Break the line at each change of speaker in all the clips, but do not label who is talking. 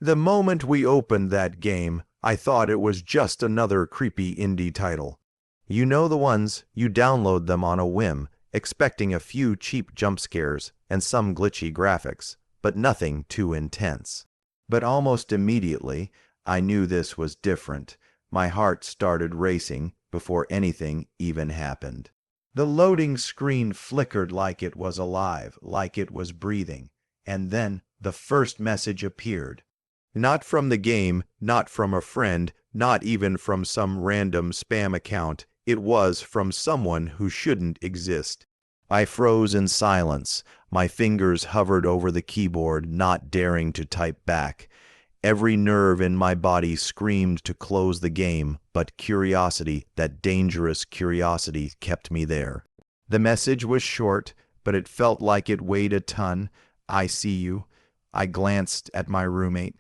The moment we opened that game, I thought it was just another creepy indie title. You know the ones, you download them on a whim, expecting a few cheap jump scares and some glitchy graphics, but nothing too intense. But almost immediately, I knew this was different. My heart started racing before anything even happened. The loading screen flickered like it was alive, like it was breathing, and then the first message appeared. Not from the game, not from a friend, not even from some random spam account. It was from someone who shouldn't exist. I froze in silence. My fingers hovered over the keyboard, not daring to type back. Every nerve in my body screamed to close the game, but curiosity, that dangerous curiosity, kept me there. The message was short, but it felt like it weighed a ton. I see you. I glanced at my roommate.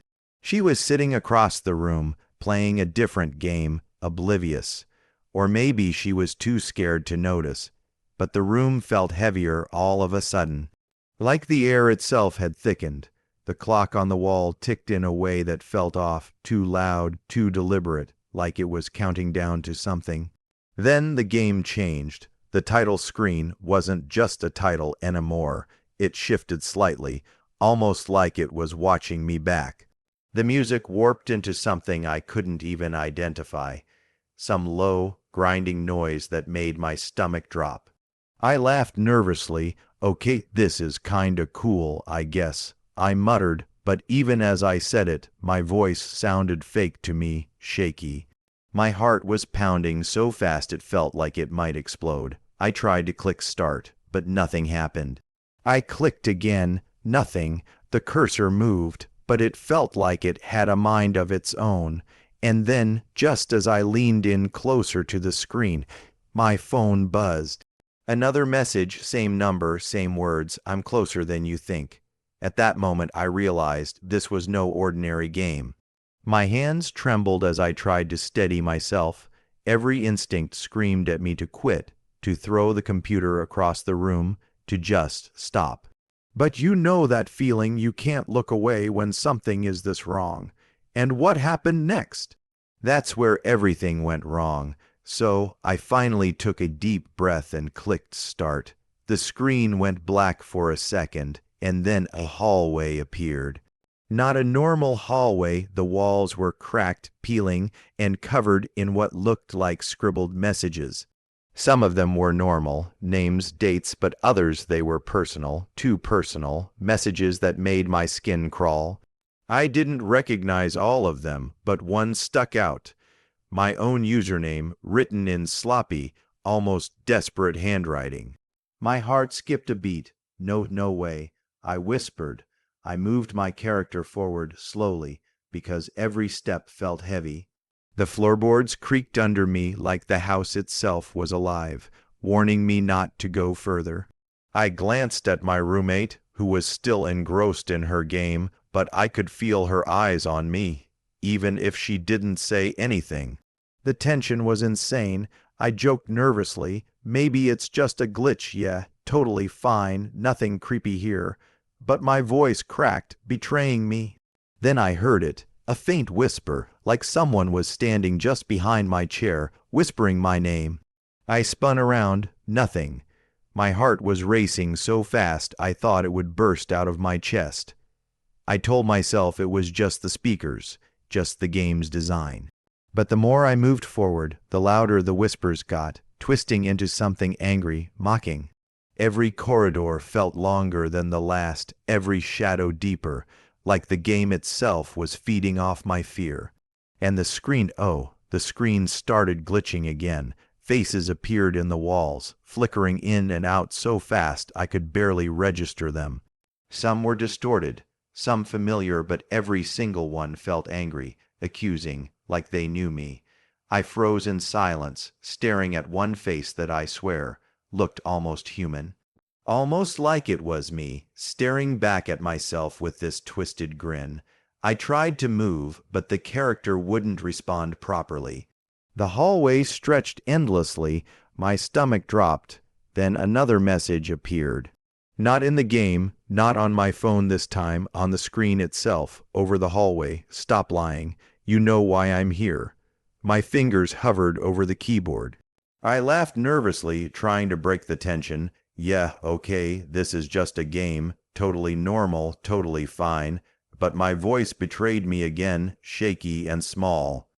She was sitting across the room, playing a different game, oblivious. Or maybe she was too scared to notice. But the room felt heavier all of a sudden. Like the air itself had thickened. The clock on the wall ticked in a way that felt off, too loud, too deliberate, like it was counting down to something. Then the game changed. The title screen wasn't just a title anymore. It shifted slightly, almost like it was watching me back. The music warped into something I couldn't even identify. Some low, grinding noise that made my stomach drop. I laughed nervously. Okay, this is kinda cool, I guess, I muttered, but even as I said it, my voice sounded fake to me, shaky. My heart was pounding so fast it felt like it might explode. I tried to click start, but nothing happened. I clicked again, nothing. The cursor moved, but it felt like it had a mind of its own. And then, just as I leaned in closer to the screen, my phone buzzed. Another message, same number, same words, I'm closer than you think. At that moment I realized this was no ordinary game. My hands trembled as I tried to steady myself. Every instinct screamed at me to quit, to throw the computer across the room, to just stop. But you know that feeling, you can't look away when something is this wrong. And what happened next? That's where everything went wrong. So I finally took a deep breath and clicked start. The screen went black for a second, and then a hallway appeared. Not a normal hallway. The walls were cracked, peeling, and covered in what looked like scribbled messages. Some of them were normal, names, dates, but others they were personal, too personal, messages that made my skin crawl. I didn't recognize all of them, but one stuck out. My own username, written in sloppy, almost desperate handwriting. My heart skipped a beat. No way. I whispered. I moved my character forward slowly, because every step felt heavy. The floorboards creaked under me like the house itself was alive, warning me not to go further. I glanced at my roommate, who was still engrossed in her game, but I could feel her eyes on me, even if she didn't say anything. The tension was insane. I joked nervously, maybe it's just a glitch, yeah, totally fine, nothing creepy here. But my voice cracked, betraying me. Then I heard it, a faint whisper, like someone was standing just behind my chair, whispering my name. I spun around, nothing. My heart was racing so fast I thought it would burst out of my chest. I told myself it was just the speakers, just the game's design. But the more I moved forward, the louder the whispers got, twisting into something angry, mocking. Every corridor felt longer than the last, every shadow deeper, like the game itself was feeding off my fear. And the screen started glitching again. Faces appeared in the walls, flickering in and out so fast I could barely register them. Some were distorted, some familiar, but every single one felt angry, accusing, like they knew me. I froze in silence, staring at one face that I swear looked almost human. Almost like it was me, staring back at myself with this twisted grin. I tried to move, but the character wouldn't respond properly. The hallway stretched endlessly. My stomach dropped. Then another message appeared. Not in the game, Not on my phone this time, on the screen itself, over the hallway. Stop lying. You know why I'm here. My fingers hovered over the keyboard. I laughed nervously, trying to break the tension. Yeah, okay, this is just a game. Totally normal, totally fine. But my voice betrayed me again, shaky and small.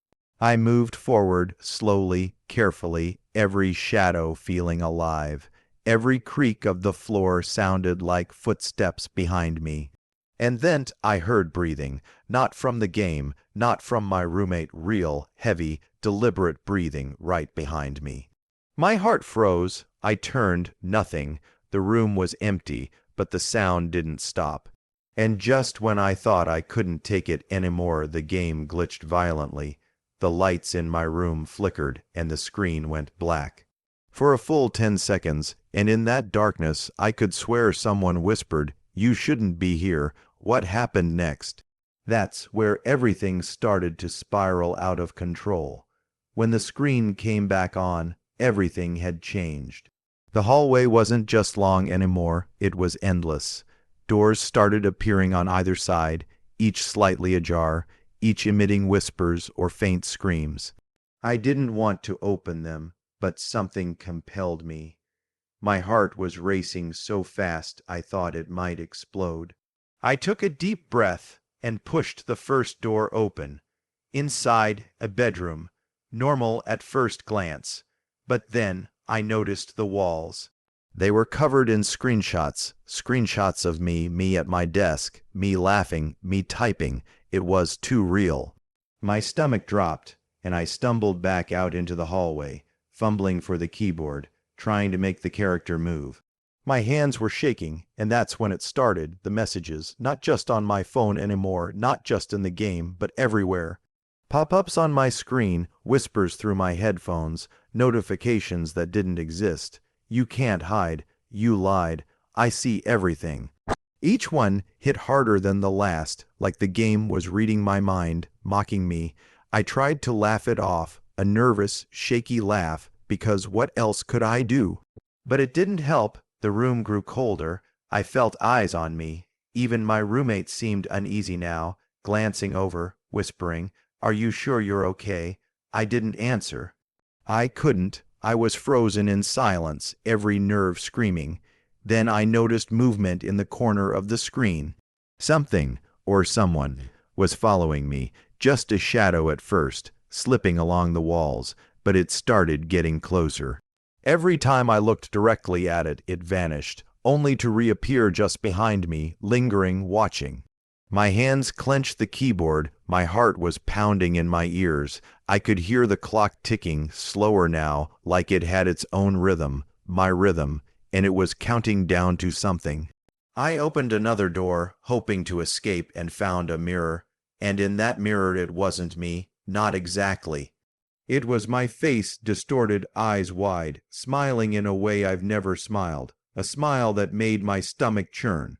I moved forward, slowly, carefully, every shadow feeling alive. Every creak of the floor sounded like footsteps behind me. And then I heard breathing, not from the game, not from my roommate, real, heavy, deliberate breathing right behind me. My heart froze. I turned, nothing. The room was empty, but the sound didn't stop. And just when I thought I couldn't take it anymore, the game glitched violently. The lights in my room flickered, and the screen went black. For a full 10 seconds, and in that darkness, I could swear someone whispered, "You shouldn't be here." What happened next? That's where everything started to spiral out of control. When the screen came back on, everything had changed. The hallway wasn't just long anymore, it was endless. Doors started appearing on either side, each slightly ajar, each emitting whispers or faint screams. I didn't want to open them, but something compelled me. My heart was racing so fast I thought it might explode. I took a deep breath and pushed the first door open. Inside, a bedroom, normal at first glance. But then I noticed the walls. They were covered in screenshots of me at my desk, me laughing, me typing. It was too real. My stomach dropped, and I stumbled back out into the hallway, fumbling for the keyboard, trying to make the character move. My hands were shaking, and that's when it started, the messages, not just on my phone anymore, not just in the game, but everywhere. Pop-ups on my screen, whispers through my headphones, notifications that didn't exist. You can't hide. You lied. I see everything. Each one hit harder than the last, like the game was reading my mind, mocking me. I tried to laugh it off, a nervous, shaky laugh, because what else could I do? But it didn't help. The room grew colder. I felt eyes on me. Even my roommate seemed uneasy now, glancing over, whispering, "Are you sure you're okay?" I didn't answer. I couldn't. I was frozen in silence, every nerve screaming. Then I noticed movement in the corner of the screen. Something, or someone, was following me, just a shadow at first, slipping along the walls, but it started getting closer. Every time I looked directly at it, it vanished, only to reappear just behind me, lingering, watching. My hands clenched the keyboard, my heart was pounding in my ears. I could hear the clock ticking, slower now, like it had its own rhythm, my rhythm, and it was counting down to something. I opened another door, hoping to escape, and found a mirror. And in that mirror it wasn't me, not exactly. It was my face, distorted, eyes wide, smiling in a way I've never smiled, a smile that made my stomach churn.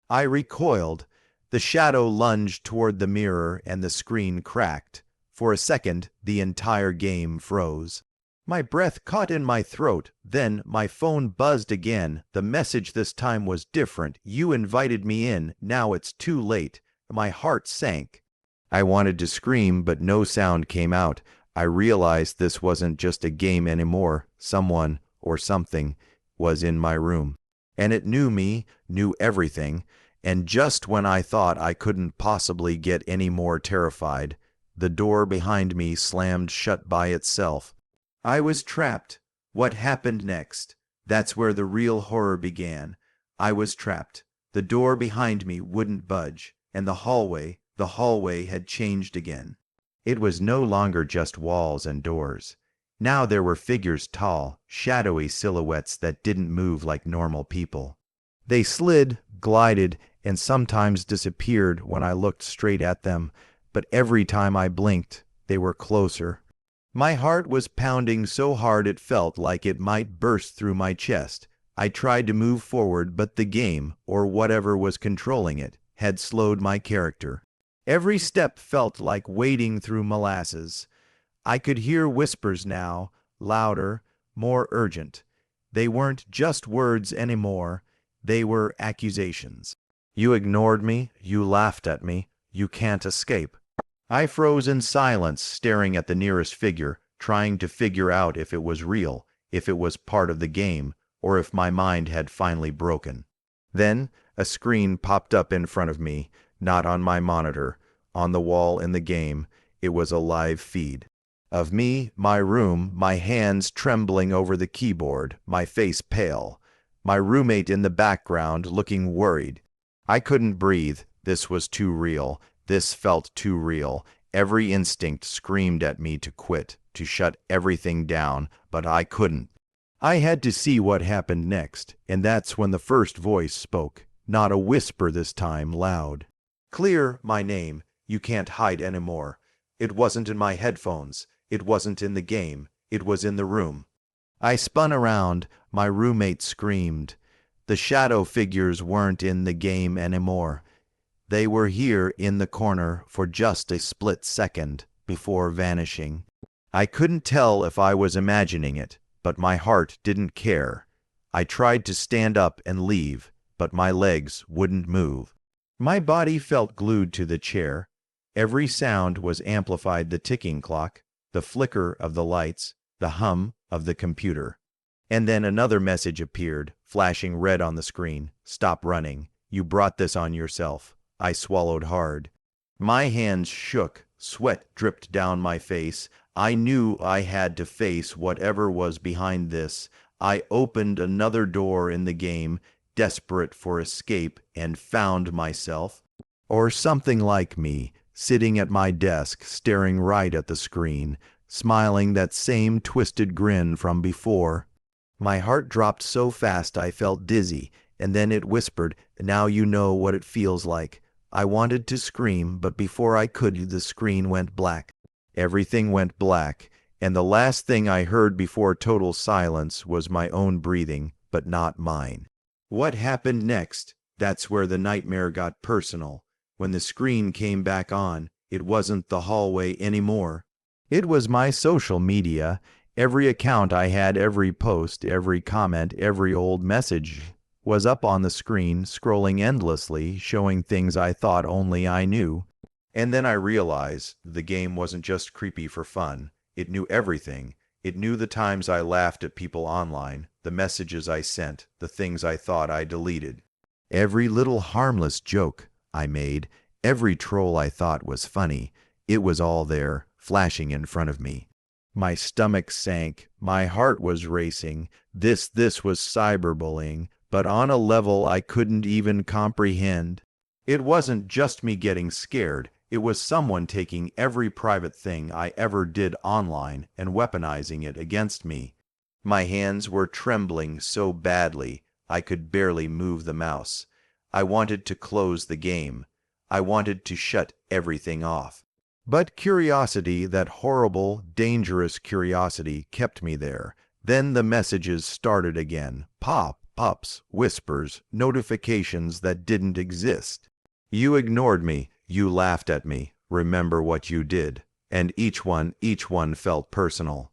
I recoiled. The shadow lunged toward the mirror and the screen cracked. For a second, the entire game froze. My breath caught in my throat. Then my phone buzzed again. The message this time was different. "You invited me in. Now it's too late." My heart sank. I wanted to scream, but no sound came out. I realized this wasn't just a game anymore. Someone, or something, was in my room. And it knew me, knew everything. And just when I thought I couldn't possibly get any more terrified, the door behind me slammed shut by itself. I was trapped. What happened next? That's where the real horror began. I was trapped. The door behind me wouldn't budge, and the hallway had changed again. It was no longer just walls and doors. Now there were figures, tall, shadowy silhouettes that didn't move like normal people. They slid, glided, and sometimes disappeared when I looked straight at them, but every time I blinked, they were closer. My heart was pounding so hard it felt like it might burst through my chest. I tried to move forward, but the game, or whatever was controlling it, had slowed my character. Every step felt like wading through molasses. I could hear whispers now, louder, more urgent. They weren't just words anymore. They were accusations. You ignored me, you laughed at me, you can't escape. I froze in silence, staring at the nearest figure, trying to figure out if it was real, if it was part of the game, or if my mind had finally broken. Then, a screen popped up in front of me, not on my monitor, on the wall in the game. It was a live feed. Of me, my room, my hands trembling over the keyboard, my face pale. My roommate in the background, looking worried. I couldn't breathe. This was too real. This felt too real. Every instinct screamed at me to quit, to shut everything down, but I couldn't. I had to see what happened next, and that's when the first voice spoke. Not a whisper this time, loud. Clear, my name. You can't hide anymore. It wasn't in my headphones. It wasn't in the game. It was in the room. I spun around. My roommate screamed. The shadow figures weren't in the game anymore. They were here in the corner for just a split second before vanishing. I couldn't tell if I was imagining it, but my heart didn't care. I tried to stand up and leave, but my legs wouldn't move. My body felt glued to the chair. Every sound was amplified: the ticking clock, the flicker of the lights, the hum of the computer. And then another message appeared, flashing red on the screen. Stop running. You brought this on yourself. I swallowed hard. My hands shook. Sweat dripped down my face. I knew I had to face whatever was behind this. I opened another door in the game, desperate for escape, and found myself, or something like me, sitting at my desk, staring right at the screen, smiling that same twisted grin from before. My heart dropped so fast I felt dizzy, and then it whispered, "Now you know what it feels like." I wanted to scream, but before I could, the screen went black. Everything went black, and the last thing I heard before total silence was my own breathing, but not mine. What happened next? That's where the nightmare got personal. When the screen came back on, it wasn't the hallway anymore. It was my social media. Every account I had, every post, every comment, every old message was up on the screen, scrolling endlessly, showing things I thought only I knew. And then I realized the game wasn't just creepy for fun. It knew everything. It knew the times I laughed at people online, the messages I sent, the things I thought I deleted. Every little harmless joke I made, every troll I thought was funny, it was all there, flashing in front of me. My stomach sank. My heart was racing. This was cyberbullying, but on a level I couldn't even comprehend. It wasn't just me getting scared. It was someone taking every private thing I ever did online and weaponizing it against me. My hands were trembling so badly I could barely move the mouse. I wanted to close the game. I wanted to shut everything off. But curiosity, that horrible, dangerous curiosity, kept me there. Then the messages started again. Pop-ups, whispers, notifications that didn't exist. You ignored me. You laughed at me. Remember what you did. And each one felt personal.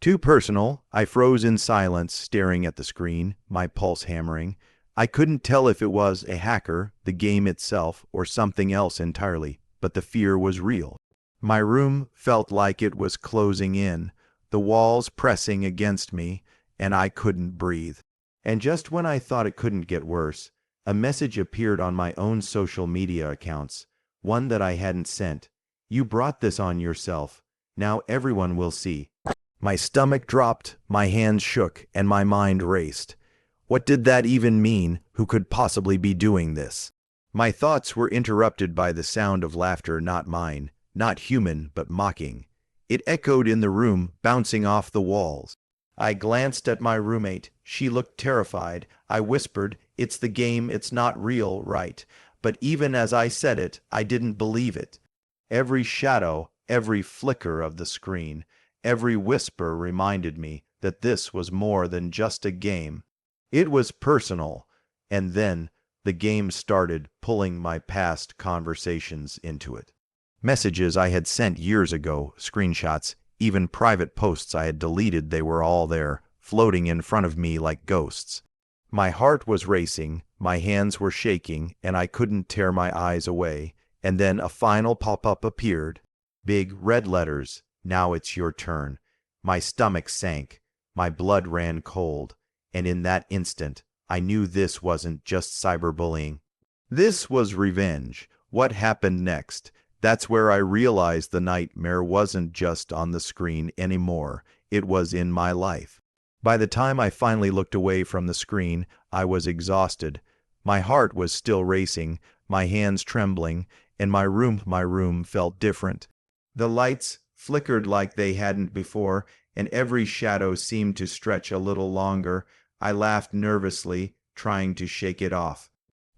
Too personal. I froze in silence, staring at the screen, my pulse hammering. I couldn't tell if it was a hacker, the game itself, or something else entirely, but the fear was real. My room felt like it was closing in, the walls pressing against me, and I couldn't breathe. And just when I thought it couldn't get worse, a message appeared on my own social media accounts, one that I hadn't sent. You brought this on yourself. Now everyone will see. My stomach dropped, my hands shook, and my mind raced. What did that even mean? Who could possibly be doing this? My thoughts were interrupted by the sound of laughter, not mine. Not human, but mocking. It echoed in the room, bouncing off the walls. I glanced at my roommate. She looked terrified. I whispered, "It's the game, it's not real, right?" But even as I said it, I didn't believe it. Every shadow, every flicker of the screen, every whisper reminded me that this was more than just a game. It was personal. And then the game started pulling my past conversations into it. Messages I had sent years ago, screenshots, even private posts I had deleted, they were all there, floating in front of me like ghosts. My heart was racing, My hands were shaking, and I couldn't tear my eyes away. And then a final pop-up appeared. Big red letters, "Now it's your turn." My stomach sank. My blood ran cold. And in that instant, I knew this wasn't just cyberbullying. This was revenge. What happened next? That's where I realized the nightmare wasn't just on the screen anymore. It was in my life. By the time I finally looked away from the screen, I was exhausted. My heart was still racing, my hands trembling, and my room felt different. The lights flickered like they hadn't before, and every shadow seemed to stretch a little longer. I laughed nervously, trying to shake it off.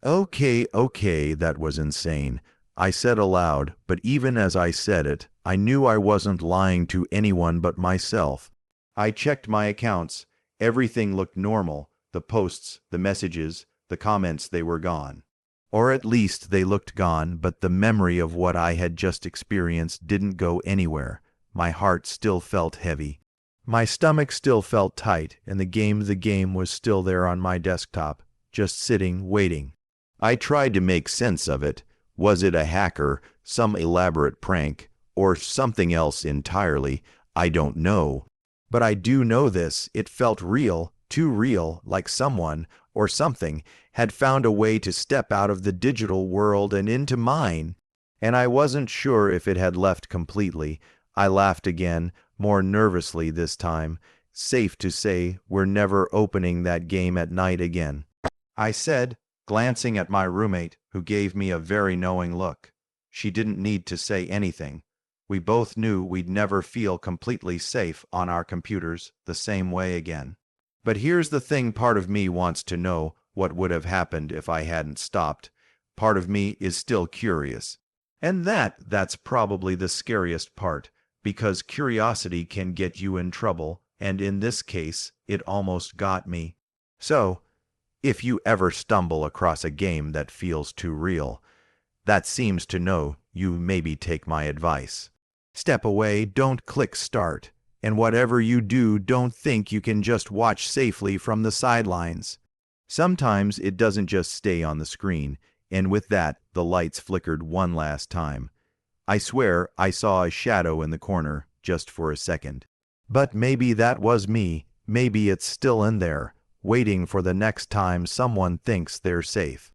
Okay, that was insane, I said aloud, but even as I said it, I knew I wasn't lying to anyone but myself. I checked my accounts. Everything looked normal. The posts, the messages, the comments, they were gone. Or at least they looked gone, but the memory of what I had just experienced didn't go anywhere. My heart still felt heavy. My stomach still felt tight, and the game was still there on my desktop, just sitting, waiting. I tried to make sense of it. Was it a hacker, some elaborate prank, or something else entirely? I don't know. But I do know this, it felt real, too real, like someone, or something, had found a way to step out of the digital world and into mine. And I wasn't sure if it had left completely. I laughed again, more nervously this time. Safe to say, we're never opening that game at night again, I said, glancing at my roommate, who gave me a very knowing look. She didn't need to say anything. We both knew we'd never feel completely safe on our computers the same way again. But here's the thing, part of me wants to know what would have happened if I hadn't stopped. Part of me is still curious. And that's probably the scariest part, because curiosity can get you in trouble, and in this case, it almost got me. So, if you ever stumble across a game that feels too real, that seems to know you, maybe take my advice. Step away, don't click start, and whatever you do, don't think you can just watch safely from the sidelines. Sometimes it doesn't just stay on the screen, and with that, the lights flickered one last time. I swear I saw a shadow in the corner, just for a second. But maybe that was me, maybe it's still in there, waiting for the next time someone thinks they're safe.